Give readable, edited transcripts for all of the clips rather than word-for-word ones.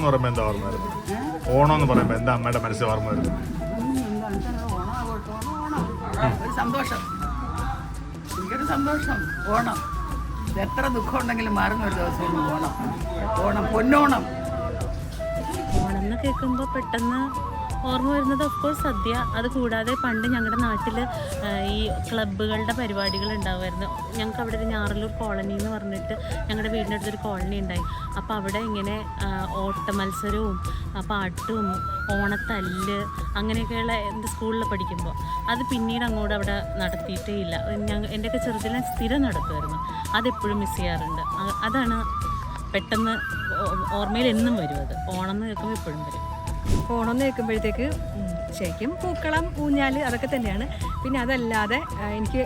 പറയുമ്പോൾ എന്താ ഓർമ്മ വരുന്നത്? ഓണം എന്ന് പറയുമ്പോൾ എന്താ അമ്മയുടെ മനസ്സിൽ ഓർമ്മ വരുന്നത്? ഒരു സന്തോഷം, എനിക്കൊരു സന്തോഷം. ഓണം എത്ര ദുഃഖം ഉണ്ടെങ്കിലും മാറുന്ന ഒരു ദിവസമാണ് ഓണം. ഓണം, പൊന്നോണം. ഓണം എന്ന് കേൾക്കുമ്പോൾ പെട്ടെന്ന് ഓർമ്മ വരുന്നത് ഓഫ് കോഴ്സ് സദ്യ. അത് കൂടാതെ പണ്ട് ഞങ്ങളുടെ നാട്ടിൽ ഈ ക്ലബ്ബുകളുടെ പരിപാടികൾ ഉണ്ടാവുമായിരുന്നു. ഞങ്ങൾക്ക് അവിടെ ഒരു ഞാറല്ലൂർ കോളനി എന്ന് പറഞ്ഞിട്ട് ഞങ്ങളുടെ വീടിൻ്റെ അടുത്തൊരു കോളനി ഉണ്ടായി. അപ്പോൾ അവിടെ ഇങ്ങനെ ഓട്ട മത്സരവും പാട്ടും ഓണത്തല്ല് അങ്ങനെയൊക്കെയുള്ള സ്കൂളിൽ പഠിക്കുമ്പോൾ അത് പിന്നീട് അങ്ങോട്ട് അവിടെ നടത്തിയിട്ടേ ഇല്ല. എൻ്റെയൊക്കെ ചെറുതിലെ സ്ഥിരം നടത്തുമായിരുന്നു. അതെപ്പോഴും മിസ് ചെയ്യാറുണ്ട്. അതാണ് പെട്ടെന്ന് ഓർമ്മയിൽ എന്നും വരും. അത് ഓണം എന്ന് കേൾക്കുമ്പോൾ എപ്പോഴും വരും. ഓണം എന്ന് കേൾക്കുമ്പോഴത്തേക്ക് ശരിക്കും പൂക്കളം, ഊഞ്ഞാൽ അതൊക്കെ തന്നെയാണ്. പിന്നെ അതല്ലാതെ എനിക്ക്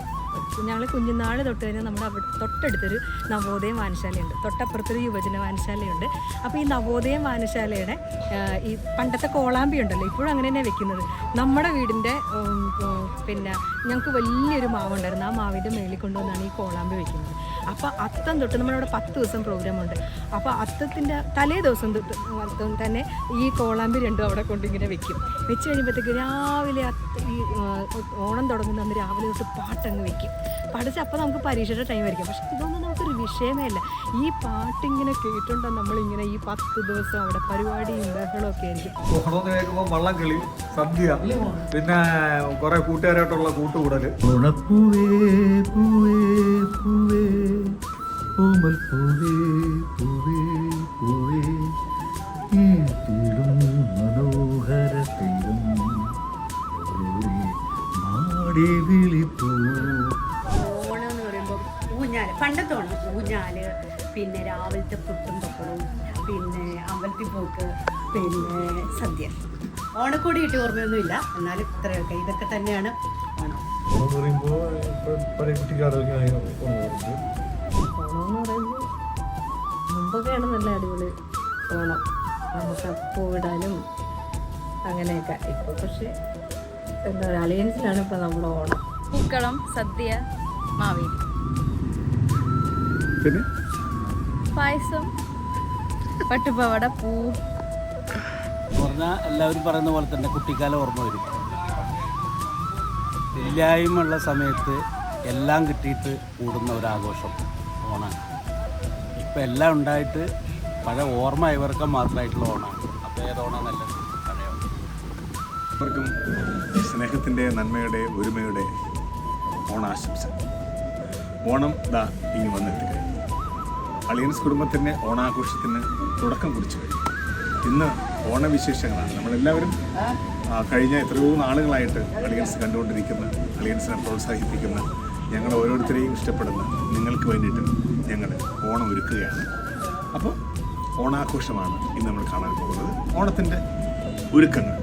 ഞങ്ങൾ കുഞ്ഞുനാൾ തൊട്ട് തന്നെ നമ്മുടെ തൊട്ടടുത്തൊരു നവോദയം വായനശാലയുണ്ട്, തൊട്ടപ്പുറത്തൊരു യുവജന വായനശാലയുണ്ട്. അപ്പോൾ ഈ നവോദയം വായനശാലയുടെ ഈ പണ്ടത്തെ കോളാമ്പി ഉണ്ടല്ലോ, ഇപ്പോഴും അങ്ങനെ തന്നെ വെക്കുന്നത്. നമ്മുടെ വീടിൻ്റെ പിന്നെ ഞങ്ങൾക്ക് വലിയൊരു മാവുണ്ടായിരുന്നു. ആ മാവിൻ്റെ മേളിൽ കൊണ്ടുവന്നാണ് ഈ കോളാമ്പി വെക്കുന്നത്. അപ്പോൾ അത്തം തൊട്ട് നമ്മളവിടെ 10 ദിവസം പ്രോഗ്രാമുണ്ട്. അപ്പോൾ അത്തത്തിൻ്റെ തലേ ദിവസം തൊട്ട് തന്നെ ഈ കോളാമ്പി രണ്ടും അവിടെ കൊണ്ടിങ്ങനെ വെക്കും. വെച്ച് കഴിയുമ്പോഴത്തേക്ക് രാവിലെ ഈ ഓണം തുടങ്ങുന്ന അന്ന് രാവിലെ തൊട്ട് പാട്ടങ്ങ് വെക്കും. പഠിച്ച് അപ്പോൾ നമുക്ക് പരീക്ഷയുടെ ടൈം ആയിരിക്കും. പക്ഷെ ഇതൊന്നും നമുക്കൊരു വിഷയമേ അല്ല. ഈ പാട്ടിങ്ങനെ കേട്ടുണ്ടോ നമ്മളിങ്ങനെ ഈ 10 ദിവസം അവിടെ പരിപാടിയും ബഹളമൊക്കെ ആയിരിക്കും. ഓണമെന്ന് കേൾക്കുമ്പോൾ വള്ളംകളി, സദ്യ, പിന്നെ കുറെ കൂട്ടുകാരായിട്ടുള്ള കൂട്ടുകൂടൽ. ഓണം എന്ന് പറയുമ്പോൾ ഊഞ്ഞാല്, പണ്ടത്തെ ഓണം ഊഞ്ഞാല്, പിന്നെ രാവിലത്തെ പുട്ടും പപ്പടവും, പിന്നെ അമ്പലത്തിൽ പോക്ക്, പിന്നെ സദ്യ. ഓണക്കോടി കിട്ടിയ ഓർമ്മയൊന്നുമില്ല, എന്നാലും ഇത്രയൊക്കെ ഇതൊക്കെ തന്നെയാണ് ഓണം. ഓണം എന്ന് പറയുമ്പോൾ മുമ്പൊക്കെയാണ് നല്ല അടിപൊളി ഓണം. നമുക്ക് പൂവിടാനും അങ്ങനെയൊക്കെ. ഇപ്പോൾ പക്ഷേ എന്താ പറയുക, അലയൻസിലാണ് ഇപ്പോൾ നമ്മുടെ ഓണം. പൂക്കളം, സദ്യ, മാവേലി, പിന്നെ പായസം, പട്ടുപാവാട, പൂ പറഞ്ഞാൽ എല്ലാവരും പറയുന്ന പോലെ തന്നെ കുട്ടിക്കാലം ഓർമ്മ വരും. ഇല്ലായ്മയുള്ള സമയത്ത് എല്ലാം കിട്ടിയിട്ട് കൂടുന്ന ഒരാഘോഷം ഓണമാണ്. ഇപ്പം എല്ലാം ഉണ്ടായിട്ട് പഴയ ഓർമ്മ ഇവർക്ക് മാത്രമായിട്ടുള്ള ഓണമാണ്. അപ്പോൾ ഏതോണം നല്ലത്? പഴയ ഓണം. അവർക്കും സ്നേഹത്തിൻ്റെ, നന്മയുടെ, ഒരുമയുടെ ഓണാശംസ. ഓണം ദാ ഇനി വന്നെത്തിക്കഴിഞ്ഞു. അളിയൻസ് കുടുംബത്തിൻ്റെ ഓണാഘോഷത്തിന് തുടക്കം കുറിച്ചു കഴിഞ്ഞു. ഇന്ന് ഓണവിശേഷങ്ങളാണ്. നമ്മളെല്ലാവരും കഴിഞ്ഞ എത്രയോ നാളുകളായിട്ട് അളിയൻസ് കണ്ടുകൊണ്ടിരിക്കുന്ന, അളിയൻസിനെ പ്രോത്സാഹിപ്പിക്കുന്ന, ഞങ്ങൾ ഓരോരുത്തരെയും ഇഷ്ടപ്പെടുന്ന നിങ്ങൾക്ക് വേണ്ടിയിട്ട് ഞങ്ങൾ ഓണം ഒരുക്കുകയാണ്. അപ്പോൾ ഓണാഘോഷമാണ് ഇന്ന് നമ്മൾ കാണാൻ പോകുന്നത്. ഓണത്തിൻ്റെ ഒരുക്കങ്ങൾ